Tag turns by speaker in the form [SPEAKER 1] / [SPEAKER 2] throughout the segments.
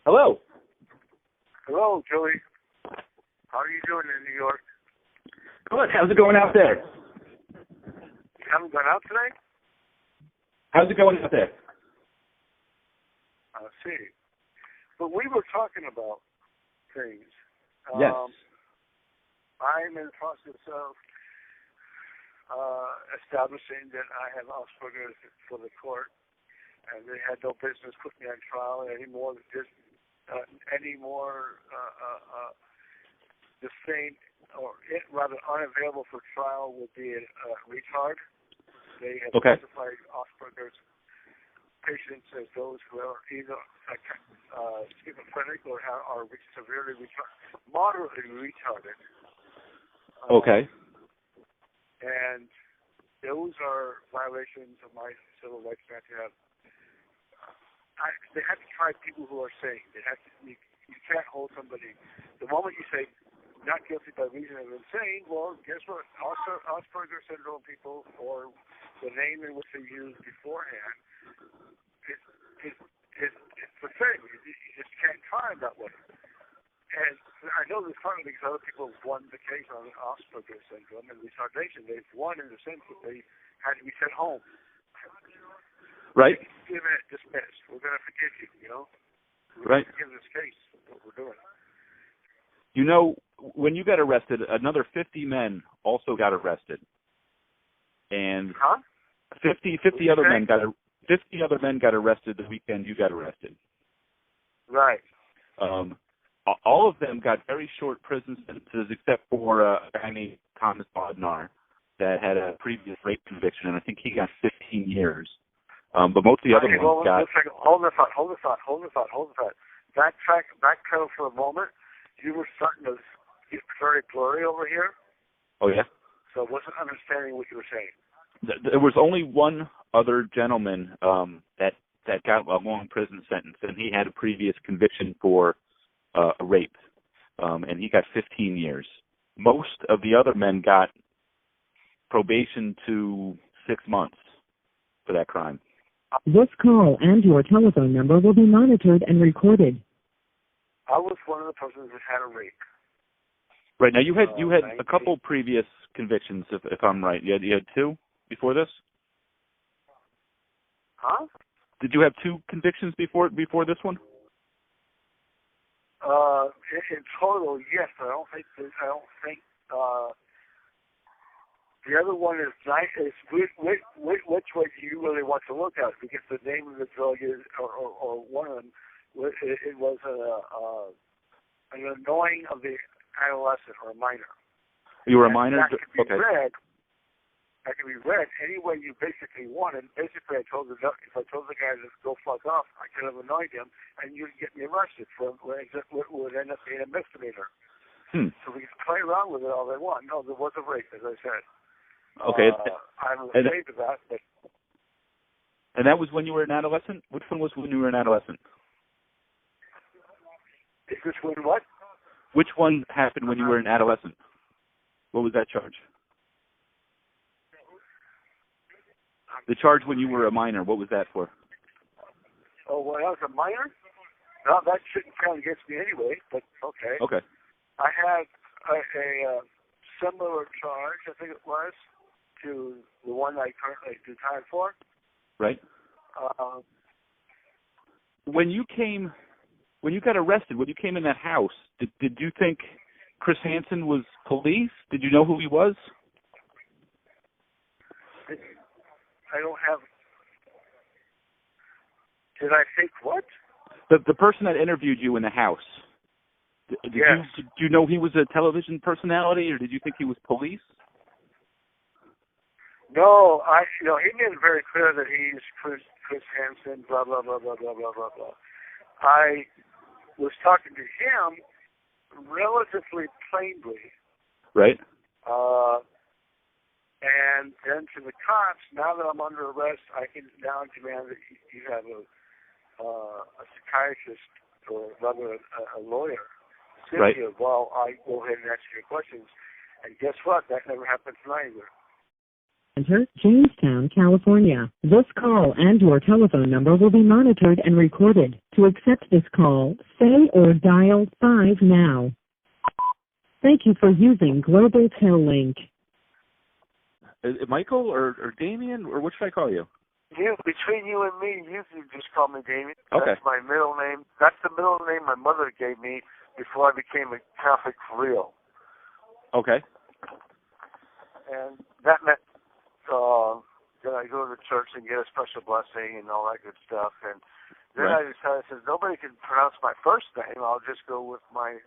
[SPEAKER 1] Hello.
[SPEAKER 2] Hello, Joey. How are you doing in New York?
[SPEAKER 1] Good. How's it going out there?
[SPEAKER 2] You haven't gone out today?
[SPEAKER 1] How's it going out there?
[SPEAKER 2] I see. But we were talking about things.
[SPEAKER 1] Yes.
[SPEAKER 2] I'm in the process of establishing that I have Asperger's for the court, and they had no business putting me on trial anymore. The same, or rather unavailable for trial, would be a retard. They have classified Asperger's patients as those who are either schizophrenic or are severely moderately retarded.
[SPEAKER 1] Okay.
[SPEAKER 2] And those are violations of my civil rights not to have. They have to try people who are sane. They have to. You can't hold somebody. The moment you say not guilty by reason of insane, well, guess what? Also, Asperger syndrome people, or the name in which they use beforehand, it's pathetic. You just can't try them that way. And I know this partly because other people have won the case on Asperger syndrome and retardation. They've won in the sense that they had to be sent home.
[SPEAKER 1] Right.
[SPEAKER 2] Give it dismissed. We're going to forgive you, you know?
[SPEAKER 1] Right.
[SPEAKER 2] Forgive this case, what we're doing.
[SPEAKER 1] You know, when you got arrested, another 50 men also got arrested. And 50 other men got arrested the weekend you got arrested.
[SPEAKER 2] Right.
[SPEAKER 1] All of them got very short prison sentences, except for a guy named Thomas Bodnar that had a previous rape conviction, and I think he got 15 years. But most of the other ones got...
[SPEAKER 2] Hold the thought. Backpedal for a moment. You were starting to get very blurry over here.
[SPEAKER 1] Oh, yeah?
[SPEAKER 2] So I wasn't understanding what you were saying.
[SPEAKER 1] There was only one other gentleman that got a long prison sentence, and he had a previous conviction for a rape, and he got 15 years. Most of the other men got probation to 6 months for that crime.
[SPEAKER 3] This call and your telephone number will be monitored and recorded.
[SPEAKER 2] I was one of the persons that had a rape.
[SPEAKER 1] Right. Now, you had a couple previous convictions, if I'm right. You had two before this?
[SPEAKER 2] Huh?
[SPEAKER 1] Did you have two convictions before this one?
[SPEAKER 2] In total, yes. I don't think. The other one is which way do you really want to look at it? Because the name of the drug is, or one of them, it was an annoying of the adolescent or a minor.
[SPEAKER 1] You were a minor?
[SPEAKER 2] That can be
[SPEAKER 1] okay.
[SPEAKER 2] read. That can be read any way you basically want. And basically, if I told the guy to go fuck off, I could have annoyed him, and you'd get me arrested for what would end up being a misdemeanor. So we can play around with it all they want. No, there was a rape, as I said.
[SPEAKER 1] Okay.
[SPEAKER 2] I'm ashamed of that. But...
[SPEAKER 1] And that was when you were an adolescent? Which one was when you were an adolescent?
[SPEAKER 2] Is this when what?
[SPEAKER 1] Which one happened when you were an adolescent? What was that charge? The charge when you were a minor, what was that for?
[SPEAKER 2] Oh, when I was a minor? No, that shouldn't count against me anyway, but okay.
[SPEAKER 1] Okay.
[SPEAKER 2] I had a similar charge, I think it was, to the one I currently do time for.
[SPEAKER 1] Right. When you got arrested, when you came in that house, did you think Chris Hansen was police? Did you know who he was?
[SPEAKER 2] I don't have... Did I think what?
[SPEAKER 1] The person that interviewed you in the house. Did you know he was a television personality, or did you think he was police?
[SPEAKER 2] No, he made it very clear that he's Chris Hansen, blah, blah, blah, blah, blah, blah, blah, blah. I was talking to him relatively plainly.
[SPEAKER 1] Right.
[SPEAKER 2] And then to the cops, now that I'm under arrest, I can now demand that you have a psychiatrist, or rather a lawyer, sit
[SPEAKER 1] right.
[SPEAKER 2] here while I go ahead and answer your questions. And guess what? That never happened tonight either.
[SPEAKER 3] Center, Jamestown, California. This call and your telephone number will be monitored and recorded. To accept this call, say or dial 5 now. Thank you for using Global Tel-Link.
[SPEAKER 1] Is it Michael or Damien, or what should I call you?
[SPEAKER 2] Between you and me, you can just call me Damien.
[SPEAKER 1] Okay.
[SPEAKER 2] That's my middle name. That's the middle name my mother gave me before I became a Catholic for real.
[SPEAKER 1] Okay.
[SPEAKER 2] And that meant that I go to the church and get a special blessing and all that good stuff. And then I decided, since nobody can pronounce my first name, I'll just go with my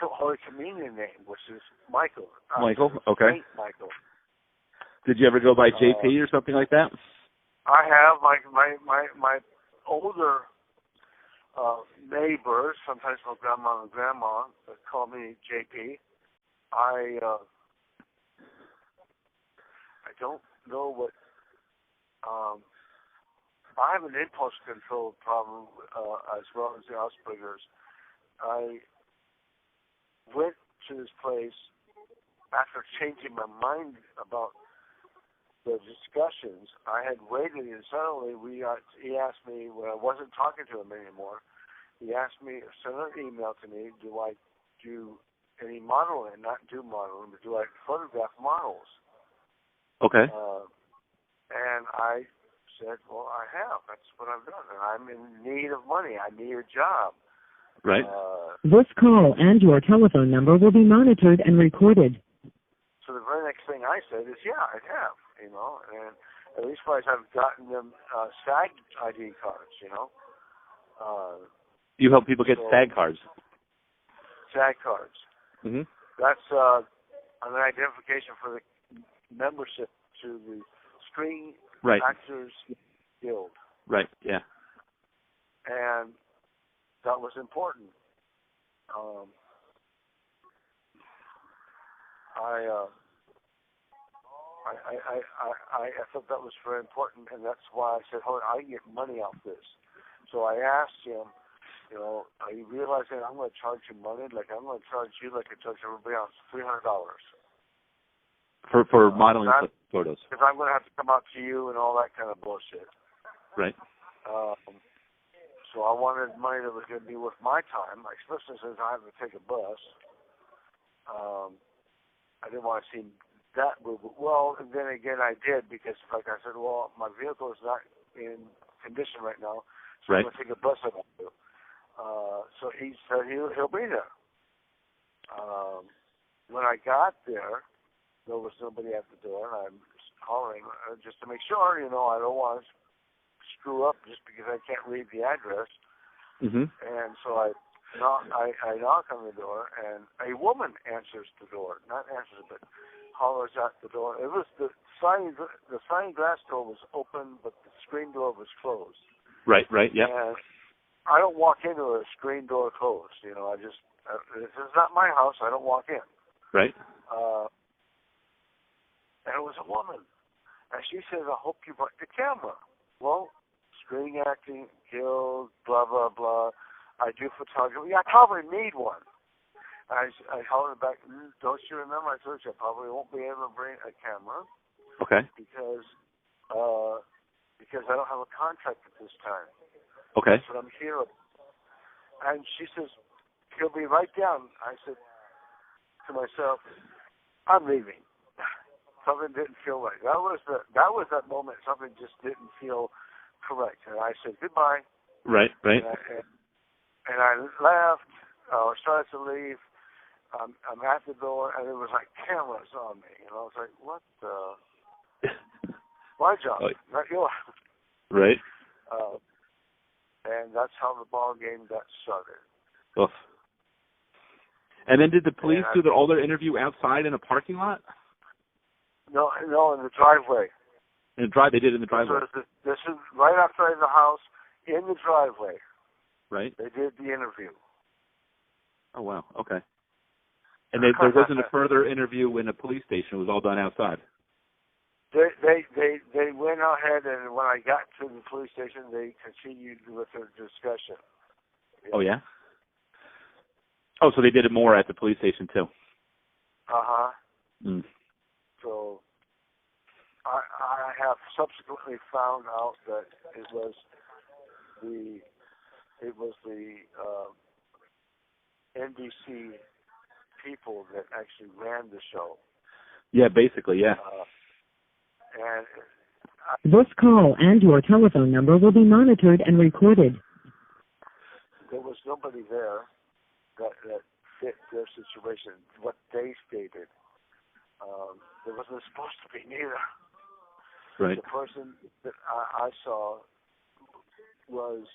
[SPEAKER 2] Holy Communion name, which is Michael.
[SPEAKER 1] Michael, okay.
[SPEAKER 2] Saint Michael.
[SPEAKER 1] Did you ever go by JP or something like that?
[SPEAKER 2] I have my older neighbors, sometimes my grandma and grandma, call me JP. I don't know what. I have an impulse control problem as well as the Asperger's. I went to this place after changing my mind about the discussions. I had waited, and suddenly he asked me, when I wasn't talking to him anymore, he asked me, send an email to me, do I do any modeling? Not do modeling, but do I photograph models?
[SPEAKER 1] Okay.
[SPEAKER 2] And I said, well, I have. That's what I've done. And I'm in need of money. I need a job.
[SPEAKER 1] Right.
[SPEAKER 3] This call and your telephone number will be monitored and recorded.
[SPEAKER 2] So the very next thing I said is, yeah, I have, and at least I've gotten them SAG ID cards,
[SPEAKER 1] You help people get SAG cards.
[SPEAKER 2] SAG cards.
[SPEAKER 1] Mm-hmm.
[SPEAKER 2] That's an identification for the membership to the Screen Actors Guild.
[SPEAKER 1] Right, yeah.
[SPEAKER 2] And that was important. I thought that was very important, and that's why I said, I can get money off this. So I asked him, are you realizing I'm going to charge you money? Like, I'm going to charge you like I charge everybody else, $300.
[SPEAKER 1] For modeling photos.
[SPEAKER 2] Because I'm going to have to come out to you and all that kind of bullshit.
[SPEAKER 1] Right.
[SPEAKER 2] So I wanted money that was going to be worth my time, especially since I have to take a bus. I didn't want to seem that rude. Well, and then again I did, because like I said, well, my vehicle is not in condition right now, so I'm going to take a bus up to you. So he said he'll be there. When I got there, there was nobody at the door, and I'm calling just to make sure, I don't want to screw up just because I can't read the address.
[SPEAKER 1] Mm-hmm.
[SPEAKER 2] And so I knock on the door, and a woman answers the door. Not answers, but hollers at the door. It was the sliding glass door was open, but the screen door was closed.
[SPEAKER 1] Right, yeah.
[SPEAKER 2] And I don't walk into a screen door closed. This is not my house. I don't walk in.
[SPEAKER 1] Right.
[SPEAKER 2] And it was a woman. And she says, I hope you brought the camera. Well, Screen Acting Guild, blah, blah, blah. I do photography. I probably need one. I held her back. Don't you remember? I told you I probably won't be able to bring a camera.
[SPEAKER 1] Okay.
[SPEAKER 2] Because I don't have a contract at this time.
[SPEAKER 1] Okay.
[SPEAKER 2] But I'm here. And she says, he'll be right down. I said to myself, I'm leaving. Something didn't feel right. That was that moment. Something just didn't feel correct. And I said goodbye.
[SPEAKER 1] Right.
[SPEAKER 2] And I left, or started to leave. I'm at the door, and there was like cameras on me. And I was like, what the? My job, not yours.
[SPEAKER 1] Right.
[SPEAKER 2] And that's how the ball game got started.
[SPEAKER 1] Oof. And then did the police do all their interview outside in a parking lot?
[SPEAKER 2] No, in the driveway.
[SPEAKER 1] They did it in the driveway.
[SPEAKER 2] This is right outside the house, in the driveway.
[SPEAKER 1] Right.
[SPEAKER 2] They did the interview.
[SPEAKER 1] Oh, wow. Okay. And there wasn't a further interview in a police station. It was all done outside.
[SPEAKER 2] They went ahead, and when I got to the police station, they continued with their discussion.
[SPEAKER 1] Yeah. Oh, yeah? Oh, so they did it more at the police station, too.
[SPEAKER 2] Uh-huh.
[SPEAKER 1] Mm.
[SPEAKER 2] So subsequently found out that it was the NBC people that actually ran the show.
[SPEAKER 1] Yeah, basically, yeah.
[SPEAKER 2] And
[SPEAKER 3] This call and your telephone number will be monitored and recorded.
[SPEAKER 2] there was nobody there that fit their situation, what they stated. There wasn't supposed to be neither.
[SPEAKER 1] Right.
[SPEAKER 2] The person that I saw was,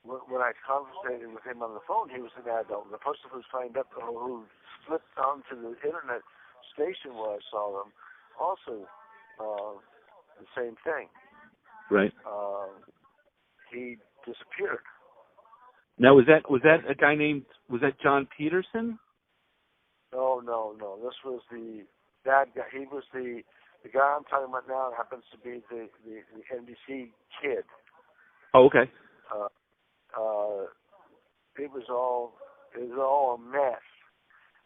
[SPEAKER 2] when I conversated with him on the phone, he was an adult. The person who signed up, who flipped onto the internet station where I saw them, also the same thing.
[SPEAKER 1] Right.
[SPEAKER 2] He disappeared.
[SPEAKER 1] Now, was that a guy named, was that John Pedderson?
[SPEAKER 2] No. This was the bad guy. He was the guy I'm talking about now. Happens to be the NBC kid.
[SPEAKER 1] Oh, okay.
[SPEAKER 2] It was all a mess.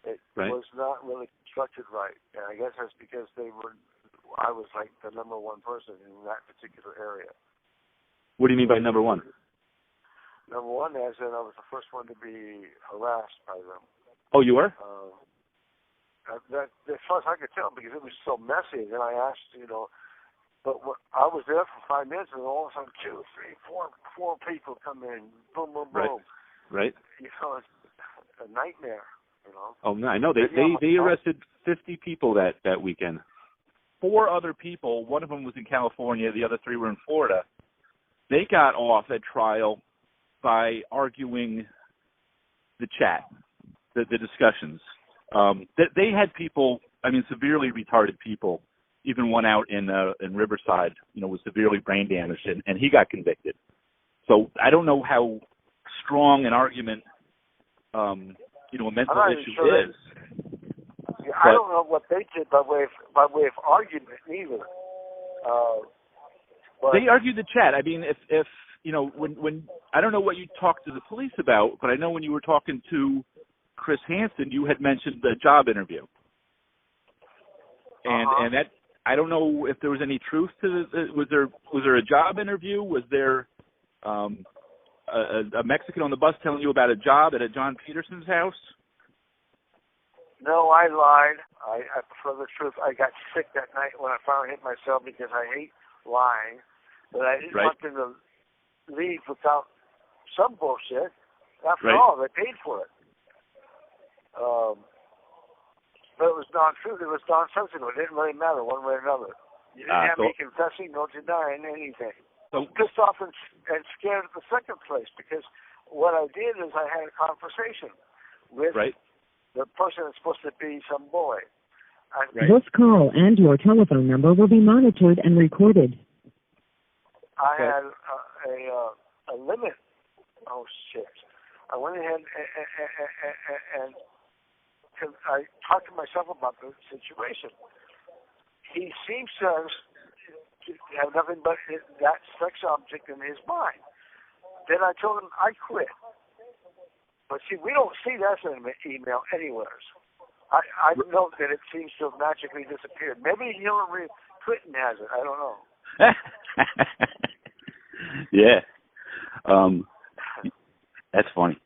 [SPEAKER 2] It
[SPEAKER 1] Right.
[SPEAKER 2] was not really constructed right, and I guess that's because I was like the number one person in that particular area.
[SPEAKER 1] What do you mean by number one?
[SPEAKER 2] Number one, as in I was the first one to be harassed by them.
[SPEAKER 1] Oh, you were?
[SPEAKER 2] That, as far as I could tell, because it was so messy. Then I asked, but I was there for 5 minutes, and all of a sudden, 2, 3, 4 people come in, boom, boom, boom.
[SPEAKER 1] Right.
[SPEAKER 2] It's a nightmare.
[SPEAKER 1] Oh no, I know they arrested 50 people that weekend. 4 other people, one of them was in California, the other 3 were in Florida. They got off at trial by arguing the chat, the discussions. They had people, severely retarded people. Even one out in Riverside, was severely brain damaged, and he got convicted. So I don't know how strong an argument, a mental issue is.
[SPEAKER 2] I don't know what they did by way of argument either. But
[SPEAKER 1] they argued the chat. If when I don't know what you talked to the police about, but I know when you were talking to Chris Hansen, you had mentioned the job interview, and that I don't know if there was any truth to was there a job interview? Was there a Mexican on the bus telling you about a job at a John Peterson's house?
[SPEAKER 2] No, I lied. I prefer the truth. I got sick that night when I finally hit myself because I hate lying. But I didn't want them to leave without some bullshit. After all, they paid for it. But it was non-truth. It was nonsensical. It didn't really matter one way or another. You didn't have me confessing, no denying anything. So pissed off and scared at the second place because what I did is I had a conversation with the person that's supposed to be some boy.
[SPEAKER 3] This call and your telephone number will be monitored and recorded.
[SPEAKER 2] I had a limit. Oh, shit. I went ahead and I talked to myself about the situation. He seems to have nothing but that sex object in his mind. Then I told him I quit. But see, we don't see that in an email anywhere. I note that it seems to have magically disappeared. Maybe Hillary Clinton has it. I don't know.
[SPEAKER 1] Yeah. That's funny.